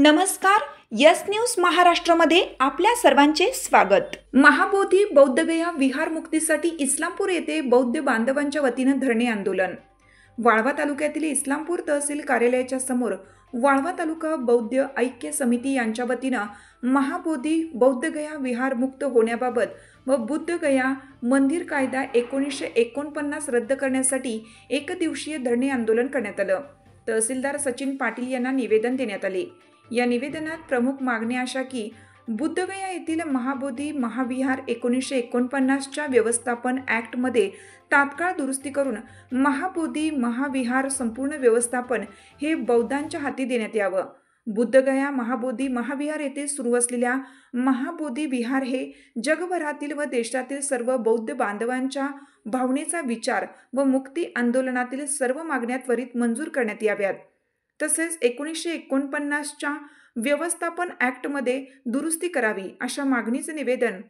नमस्कार. Yes news महाराष्ट्रामध्ये आपल्या सर्वांचे स्वागत. महाबोधी बौद्धगया विहार मुक्तीसाठी इस्लामपूर येथे बौद्ध बांधवांच्या वतीने धरणे आंदोलन. वाळवा तालुक्यातील इस्लामपूर तहसील कार्यालयाच्या समोर वाळवा तालुका बौद्ध ऐक्य समिती यांच्या वतीने महाबोधी बौद्धगया विहार मुक्त होण्याबाबत व बुद्धगया मंदिर कायदा 1949 रद्द करण्यासाठी एकदिवसीय धरणे आंदोलन करण्यात आलं. तहसीलदार सचिन पाटील यांना निवेदन देण्यात आले. या निवेदनात प्रमुख मागणी अशा की बुद्धगया येथील महाबोधी महाविहार 1949च्या व्यवस्थापन ॲक्टमध्ये तात्काळ दुरुस्ती करून महाबोधी महाविहार संपूर्ण व्यवस्थापन हे बौद्धांच्या हाती देण्यात यावं. बुद्धगया महाबोधी महाविहार येथे सुरू असलेल्या महाबोधी विहार हे जगभरातील व देशातील सर्व बौद्ध बांधवांच्या भावनेचा विचार व मुक्ती आंदोलनातील सर्व मागण्या त्वरित मंजूर करण्यात याव्यात. तसेच 1949च्या व्यवस्थापन ॲक्टमध्ये दुरुस्ती करावी अशा मागणीचे निवेदन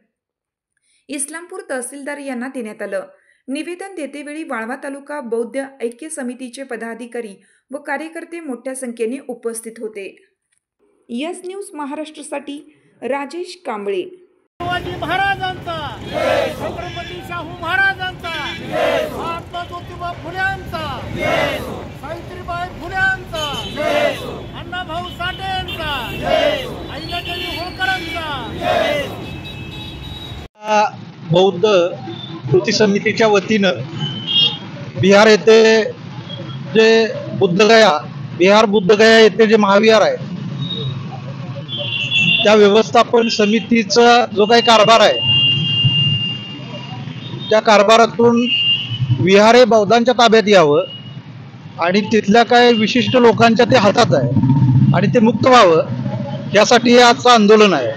इस्लामपूर तहसीलदार यांना देण्यात आलं. निवेदन देतेवेळी वाळवा तालुका बौद्ध ऐक्य समितीचे पदाधिकारी व कार्यकर्ते मोठ्या संख्येने उपस्थित होते. यस न्यूज महाराष्ट्रासाठी राजेश कांबळे. महाराजांचा छत्रपती शाहू महाराजांचा, महात्मा ज्योतिबा फुल्यांचा, सावित्रीबाई फुल्यांचा, अण्णाभाऊ साठेंचा, अहिल्यादेवी होळकरांचा. बौद्ध कृती समितीच्या वतीनं बिहार येथे जे बुद्धगया येथे जे महाविहार आहे त्या व्यवस्थापन समितीचा जो काही कारभार आहे त्या कारभारातून विहार हे बौद्धांच्या ताब्यात यावं आणि तिथल्या काही विशिष्ट लोकांच्या ते हातात आहे आणि ते मुक्त व्हावं यासाठी हे आजचं आंदोलन आहे.